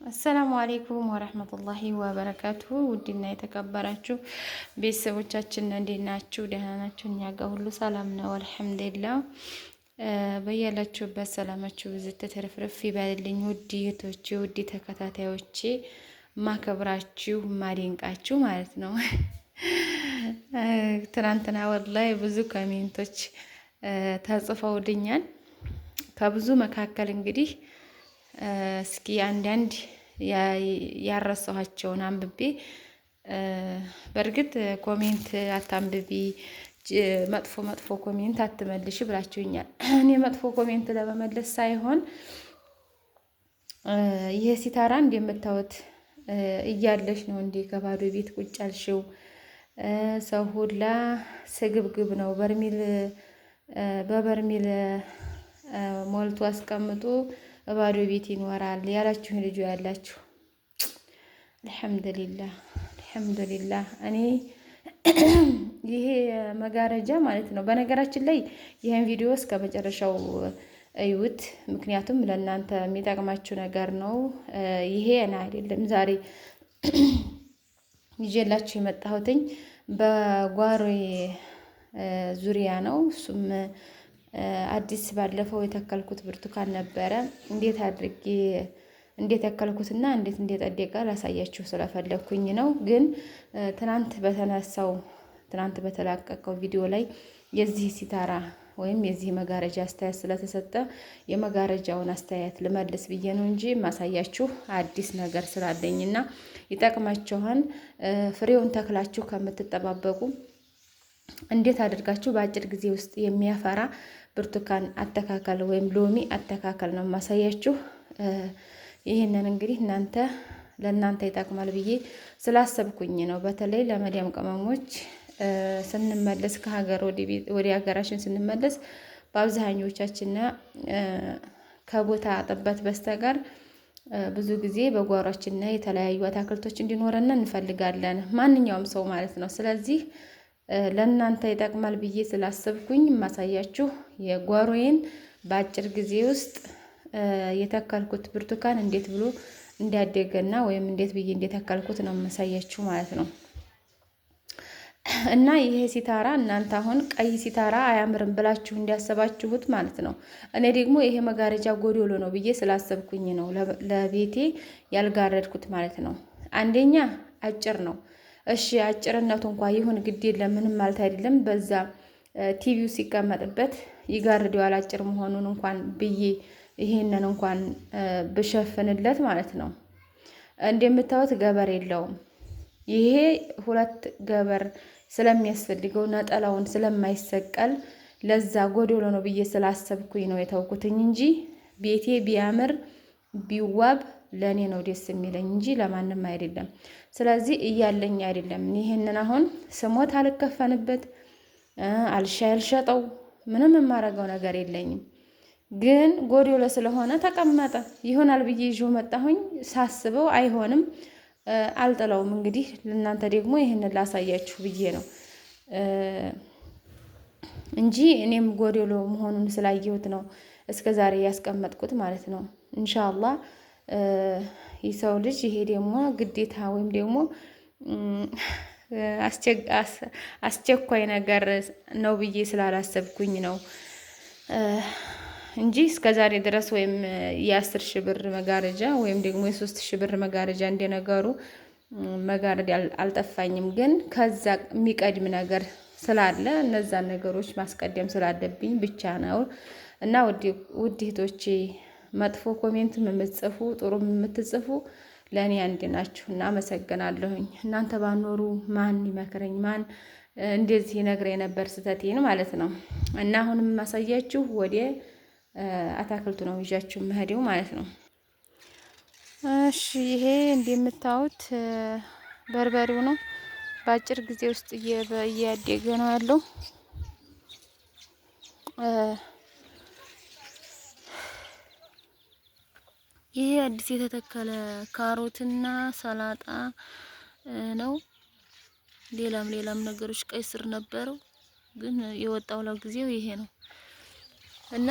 አሰላሙ አሌይኩም ወረህመቱላሂ ወበረካቱሁ። ውድና የተከበራችሁ ቤተሰቦቻችን እንዴት ናችሁ? ደህና ናችሁ? እኛ ጋር ሁሉ ሰላም ነው አልሐምዱሊላህ። በያላችሁበት ሰላማችሁ ብዝት ተረፍረፍ ይበልልኝ። ውድ እህቶቼ፣ ውድ ተከታታዮቼ፣ ማከብራችሁ ማዴንቃችሁ ማለት ነው። ትናንትና ወላሂ ብዙ ኮሜንቶች ተጽፈውልኛል። ከብዙ መካከል እንግዲህ እስኪ አንዳንድ ያረሳኋቸውን አንብቤ፣ በእርግጥ ኮሜንት አታንብቢ፣ መጥፎ መጥፎ ኮሜንት አትመልሽ ብላችሁኛል። እኔ መጥፎ ኮሜንት ለመመለስ ሳይሆን ይሄ ሲታራ እንደምታዩት እያለሽ ነው እንዴ ከባዶ ቤት ቁጭ አልሽው? ሰው ሁላ ስግብግብ ነው፣ በበርሚል ሞልቶ አስቀምጦ ባዶ ቤት ይኖራል ያላችሁ ልጁ ያላችሁ፣ አልሐምዱሊላህ አልሐምዱሊላህ። እኔ ይሄ መጋረጃ ማለት ነው። በነገራችን ላይ ይህን ቪዲዮ እስከ መጨረሻው እዩት፣ ምክንያቱም ለእናንተ የሚጠቅማችሁ ነገር ነው። ይሄ እና አይደለም ዛሬ ይዤላችሁ የመጣሁትኝ በጓሮዬ ዙሪያ ነው። እሱም አዲስ ባለፈው የተከልኩት ብርቱካን ነበረ። እንዴት አድርጌ እንዴት ያከልኩትና እንዴት እንደጠደቀ ላሳያችሁ ስለፈለኩኝ ነው። ግን ትናንት በተላቀቀው ቪዲዮ ላይ የዚህ ሲታራ ወይም የዚህ መጋረጃ አስተያየት ስለተሰጠ የመጋረጃውን አስተያየት ልመልስ ብዬ ነው እንጂ ማሳያችሁ አዲስ ነገር ስላለኝና ይጠቅማችኋል። ፍሬውን ተክላችሁ ከምትጠባበቁ እንዴት አድርጋችሁ በአጭር ጊዜ ውስጥ የሚያፈራ ብርቱካን አተካከል ወይም ሎሚ አተካከል ነው ማሳያችሁ። ይህንን እንግዲህ ለእናንተ ይጠቅማል ብዬ ስላሰብኩኝ ነው። በተለይ ለመዲያም ቅመሞች ስንመለስ ከሀገር ወደ ሀገራችን ስንመለስ በአብዛኞቻችን ከቦታ ጥበት በስተቀር ብዙ ጊዜ በጓሯችን የተለያዩ አትክልቶች እንዲኖረን እንፈልጋለን፣ ማንኛውም ሰው ማለት ነው። ስለዚህ ለእናንተ ይጠቅማል ብዬ ስላሰብኩኝ ማሳያችሁ የጓሮዬን በአጭር ጊዜ ውስጥ የተከልኩት ብርቱካን እንዴት ብሎ እንዲያደገና ወይም እንዴት ብዬ እንደተከልኩት ነው ማሳያችሁ ማለት ነው። እና ይሄ ሲታራ እናንተ አሁን ቀይ ሲታራ አያምርም ብላችሁ እንዲያሰባችሁት ማለት ነው። እኔ ደግሞ ይሄ መጋረጃ ጎዶሎ ነው ብዬ ስላሰብኩኝ ነው ለቤቴ ያልጋረድኩት ማለት ነው። አንደኛ አጭር ነው። እሺ አጭርነቱ እንኳን ይሁን ግድ የለም ምንም ማለት አይደለም። በዛ ቲቪው ሲቀመጥበት ይጋርደዋል አጭር መሆኑን እንኳን ብዬ ይሄንን እንኳን ብሸፍንለት ማለት ነው። እንደምታዩት ገበር የለውም። ይሄ ሁለት ገበር ስለሚያስፈልገው ነጠላውን ስለማይሰቀል ለዛ ጎዶሎ ነው ብዬ ስላሰብኩኝ ነው የተውኩትኝ እንጂ ቤቴ ቢያምር ቢዋብ ለኔ ነው ደስ የሚለኝ እንጂ ለማንም አይደለም። ስለዚህ እያለኝ አይደለም። ይሄንን አሁን ስሞት አልከፈንበት አልሸጠው ምንም የማረገው ነገር የለኝም። ግን ጎዶሎ ስለሆነ ተቀመጠ ይሆናል ብዬ ይዤው መጣሁኝ። ሳስበው አይሆንም፣ አልጥለውም። እንግዲህ ለእናንተ ደግሞ ይሄንን ላሳያችሁ ብዬ ነው እንጂ እኔም ጎዶሎ መሆኑን ስላየሁት ነው እስከ ዛሬ ያስቀመጥኩት ማለት ነው። ኢንሻአላህ የሰው ልጅ ይሄ ደግሞ ግዴታ ወይም ደግሞ አስቸኳይ ነገር ነው ብዬ ስላላሰብኩኝ ነው እንጂ እስከ ዛሬ ድረስ ወይም የ10,000 ብር መጋረጃ ወይም ደግሞ የ3,000 ብር መጋረጃ እንደነገሩ መጋረድ አልጠፋኝም። ግን ከዛ የሚቀድም ነገር ስላለ እነዛን ነገሮች ማስቀደም ስላለብኝ ብቻ ነው። እና ውድ እህቶቼ መጥፎ ኮሜንትም የምትጽፉ ጥሩም የምትጽፉ ለእኔ አንድ ናችሁ እና አመሰግናለሁኝ። እናንተ ባኖሩ ማን ይመክረኝ? ማን እንደዚህ ይነግረኝ ነበር ስህተቴን ማለት ነው። እና አሁንም የማሳያችሁ ወደ አታክልቱ ነው ይዣችሁ መሄዴው ማለት ነው። እሺ ይሄ እንደምታዩት በርበሬው ነው። በአጭር ጊዜ ውስጥ እያደገ ነው ያለው። ይሄ አዲስ የተተከለ ካሮትና ሰላጣ ነው። ሌላም ነገሮች ቀይ ስር ነበረው፣ ግን የወጣው ለጊዜው ይሄ ነው እና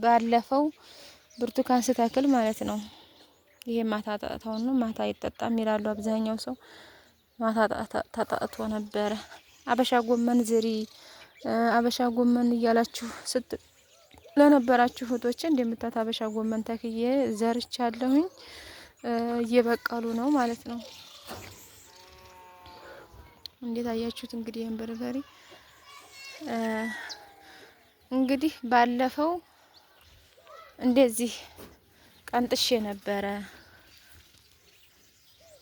ባለፈው ብርቱካን ስተክል ማለት ነው። ይሄ ማታ ጠጥተው ነው፣ ማታ አይጠጣም ይላሉ አብዛኛው ሰው። ማታ ተጠጥቶ ነበረ። አበሻ ጎመን ዝሪ፣ አበሻ ጎመን እያላችሁ ለነበራችሁ እህቶቼ እንደምታዩት አበሻ ጎመን ተክዬ ዘርቻለሁኝ። እየበቀሉ ነው ማለት ነው። እንዴት አያችሁት? እንግዲህ ይሄን በርበሬ እንግዲህ ባለፈው እንደዚህ ቀንጥሼ ነበረ፣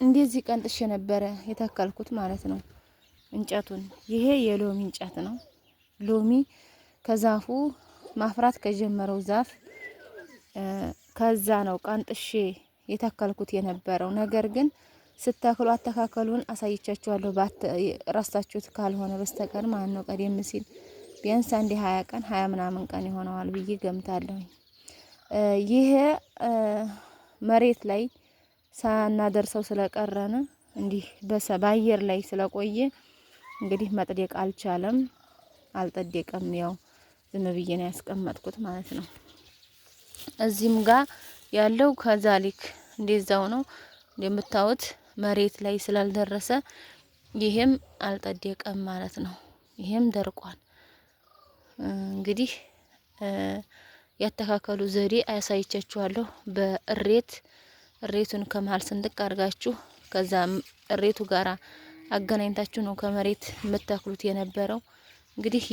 እንደዚህ ቀንጥሼ ነበረ የተከልኩት ማለት ነው እንጨቱን። ይሄ የሎሚ እንጨት ነው። ሎሚ ከዛፉ ማፍራት ከጀመረው ዛፍ ከዛ ነው ቀንጥሼ የተከልኩት የነበረው። ነገር ግን ስተክሉ አተካከሉን አሳይቻችኋለሁ ረስታችሁት ካልሆነ በስተቀር ማለት ነው። ቀደም ሲል ቢያንስ አንድ 20 ቀን 20 ምናምን ቀን ይሆነዋል ብዬ ገምታለሁ። ይሄ መሬት ላይ ሳናደርሰው ስለቀረነ እንዲህ በአየር ላይ ስለቆየ እንግዲህ መጥደቅ አልቻለም፣ አልጠደቀም። ያው ዝም ብዬ ነው ያስቀመጥኩት ማለት ነው። እዚህም ጋር ያለው ከዛሊክ እንደዛው ነው እንደምታዩት መሬት ላይ ስላልደረሰ ይሄም አልጠደቀም ማለት ነው። ይሄም ደርቋል። እንግዲህ ያተካከሉ ዘዴ አያሳይቻችኋለሁ። እሬቱን ከመሃል ስንጥቅ አድርጋችሁ ከዛ እሬቱ ጋራ አገናኝታችሁ ነው ከመሬት የምትተክሉት የነበረው። እንግዲህ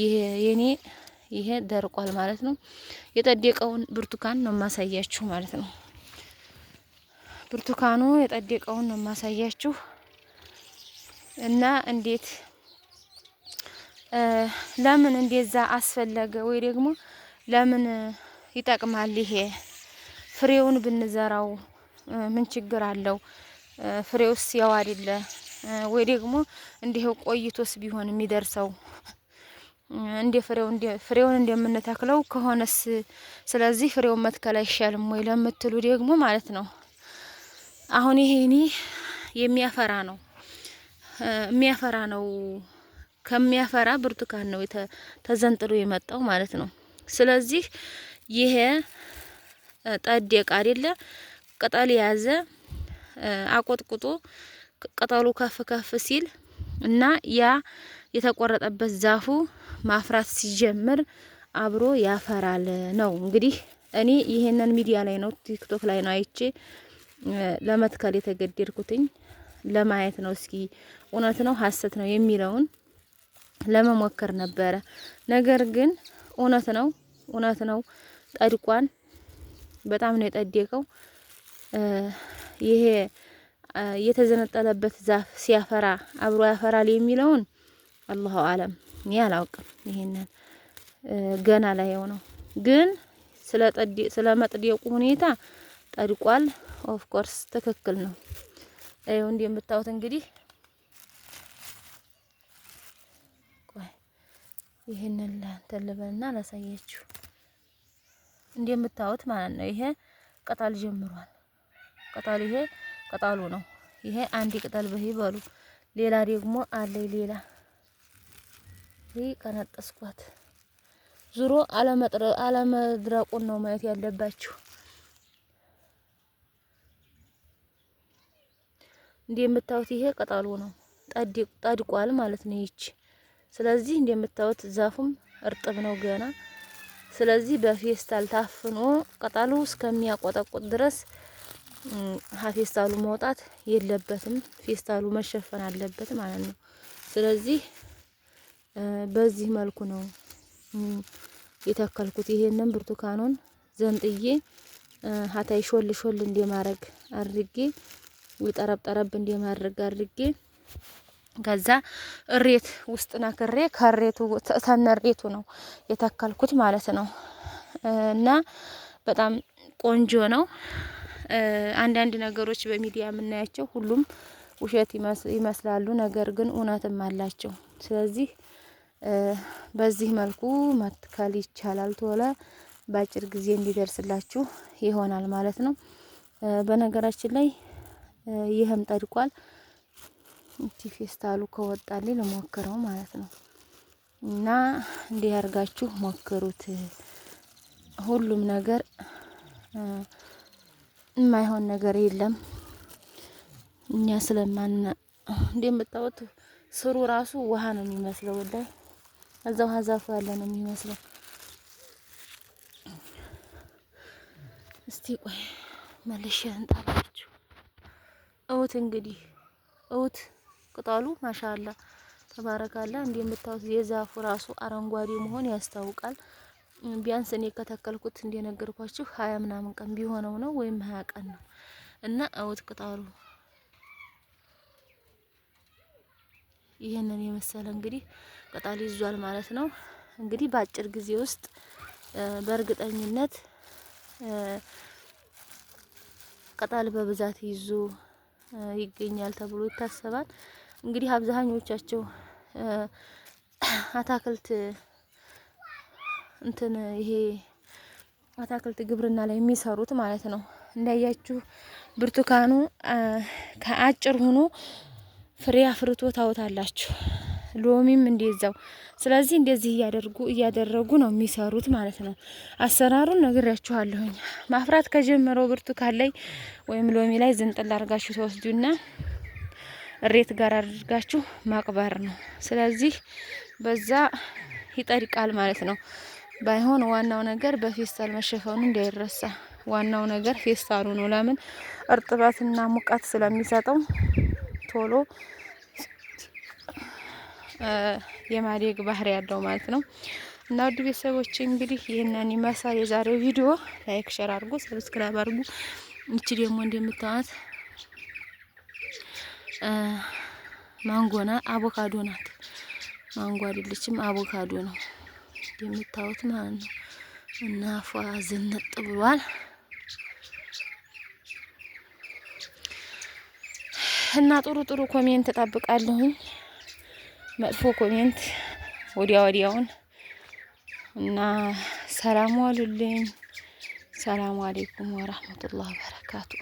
ይሄ ደርቋል ማለት ነው። የጠደቀውን ብርቱካን ነው ማሳያችሁ ማለት ነው። ብርቱካኑ የጠደቀውን ነው ማሳያችሁ እና እንዴት ለምን እንደዛ አስፈለገ ወይ ደግሞ ለምን ይጠቅማል ይሄ ፍሬውን ብንዘራው ምን ችግር አለው? ፍሬውስ ያው አይደለ ወይ ደግሞ እንዲሁ ቆይቶስ ቢሆን የሚደርሰው እንደ ፍሬውን እንደምንተክለው ከሆነስ ስለዚህ ፍሬውን መትከል አይሻልም ወይ ለምትሉ ደግሞ ማለት ነው። አሁን ይሄ የሚያፈራ ነው ከሚያፈራ ብርቱካን ነው ተዘንጥሎ የመጣው ማለት ነው። ስለዚህ ይሄ ጠደቅ አይደለ ቅጠል የያዘ አቆጥቁጦ ቅጠሉ ከፍ ከፍ ሲል እና ያ የተቆረጠበት ዛፉ ማፍራት ሲጀምር አብሮ ያፈራል ነው። እንግዲህ እኔ ይሄንን ሚዲያ ላይ ነው ቲክቶክ ላይ ነው አይቼ ለመትከል የተገደድኩትኝ ለማየት ነው። እስኪ እውነት ነው ሀሰት ነው የሚለውን ለመሞከር ነበረ። ነገር ግን እውነት ነው ጠድቋን በጣም ነው የጠደቀው። ይሄ የተዘነጠለበት ዛፍ ሲያፈራ አብሮ ያፈራል የሚለውን አላሁ አለም እኔ አላውቅም። ይሄንን ገና ላይ ነው። ግን ስለ መጥደቁ ሁኔታ ጠድቋል። ኦፍ ኮርስ ትክክል ነው። ይሄው እንደምታዩት እንግዲህ ይሄንን ለተለበና ላሳያችሁ እንደምታዩት ማለት ነው። ይሄ ቅጠል ጀምሯል። ይሄ ቅጠሉ ነው። ይሄ አንድ ቅጠል በሉ ሌላ ደግሞ አለ። ሌላ ይሄ ቀነጠስኳት። ዙሮ አለመድረቁን ነው ማየት ያለባችሁ። እንደምታዩት ይሄ ቅጠሉ ነው ጠድቋል ማለት ነው። ይቺ ስለዚህ እንደምታዩት ዛፉም እርጥብ ነው ገና። ስለዚህ በፌስታል ታፍኖ ቅጠሉ እስከሚያቆጠቁጥ ድረስ ፌስታሉ መውጣት የለበትም። ፌስታሉ መሸፈን አለበት ማለት ነው። ስለዚህ በዚህ መልኩ ነው የተከልኩት። ይሄንን ብርቱካኑን ዘንጥዬ ሀታይ ሾል እንደማረግ አድርጌ ጠረብ እንደማድረግ አድርጌ ከዛ እሬት ውስጥ ነክሬ ከሬቱ ተነሬቱ ነው የተከልኩት ማለት ነው። እና በጣም ቆንጆ ነው። አንዳንድ ነገሮች በሚዲያ የምናያቸው ሁሉም ውሸት ይመስላሉ፣ ነገር ግን እውነትም አላቸው። ስለዚህ በዚህ መልኩ መትከል ይቻላል። ቶሎ በአጭር ጊዜ እንዲደርስላችሁ ይሆናል ማለት ነው። በነገራችን ላይ ይህም ጠድቋል። ፌስታሉ ከወጣልኝ ልሞክረው ማለት ነው። እና እንዲህ አድርጋችሁ ሞክሩት። ሁሉም ነገር የማይሆን ነገር የለም። እኛ እንደምታዩት ስሩ ራሱ ውሃ ነው የሚመስለው። ወላሂ እዛ ውሃ ዛፉ ያለ ነው የሚመስለው። እስቲ ቆይ መልሼ እንጣላችሁ። እውት እንግዲህ እውት ቅጠሉ ማሻአላ ተባረካላ። እንደምታዩት የዛፉ ራሱ አረንጓዴ መሆን ያስታውቃል። ቢያንስ እኔ ከተከልኩት እንደነገርኳችሁ 20 ምናምን ቀን ቢሆነው ነው ወይም 20 ቀን ነው እና እውት ቅጠሉ ይሄንን የመሰለ እንግዲህ ቅጠል ይዟል ማለት ነው። እንግዲህ በአጭር ጊዜ ውስጥ በእርግጠኝነት ቅጠል በብዛት ይዞ ይገኛል ተብሎ ይታሰባል። እንግዲህ አብዛኞቻቸው አታክልት ይሄ አታክልት ግብርና ላይ የሚሰሩት ማለት ነው። እንዳያችሁ ብርቱካኑ ከአጭር ሆኖ ፍሬ አፍርቶ ታውታላችሁ። ሎሚም እንደዛው። ስለዚህ እንደዚህ እያደረጉ ነው የሚሰሩት ማለት ነው። አሰራሩን ነግሬያችኋለሁኝ። ማፍራት ከጀመረው ብርቱካን ላይ ወይም ሎሚ ላይ ዝንጥል አድርጋችሁ ተወስዱና እሬት ጋር አድርጋችሁ ማቅበር ነው። ስለዚህ በዛ ይጠድቃል ማለት ነው። ባይሆን ዋናው ነገር በፌስታል መሸፈኑ እንዳይረሳ። ዋናው ነገር ፌስታሉ ነው። ለምን እርጥበትና ሙቀት ስለሚሰጠው ቶሎ የማደግ ባህሪ ያለው ማለት ነው። እና ውድ ቤተሰቦች እንግዲህ ይሄንን ይመስላል የዛሬው ቪዲዮ። ላይክ ሼር አድርጉ፣ ሰብስክራይብ አድርጉ። እቺ ደግሞ እንደምታዩት ማንጎና አቮካዶ ናት። ማንጎ አይደለችም፣ አቮካዶ ነው የምታዩት ማለት ነው። እና ፏ ዝንጥ ብሏል። እና ጥሩ ኮሜንት እጠብቃለሁኝ። መጥፎ ኮሜንት ወዲያውን እና ሰላም ዋሉልኝ። ሰላም አለይኩም ወራህመቱላሂ ወበረካቱ።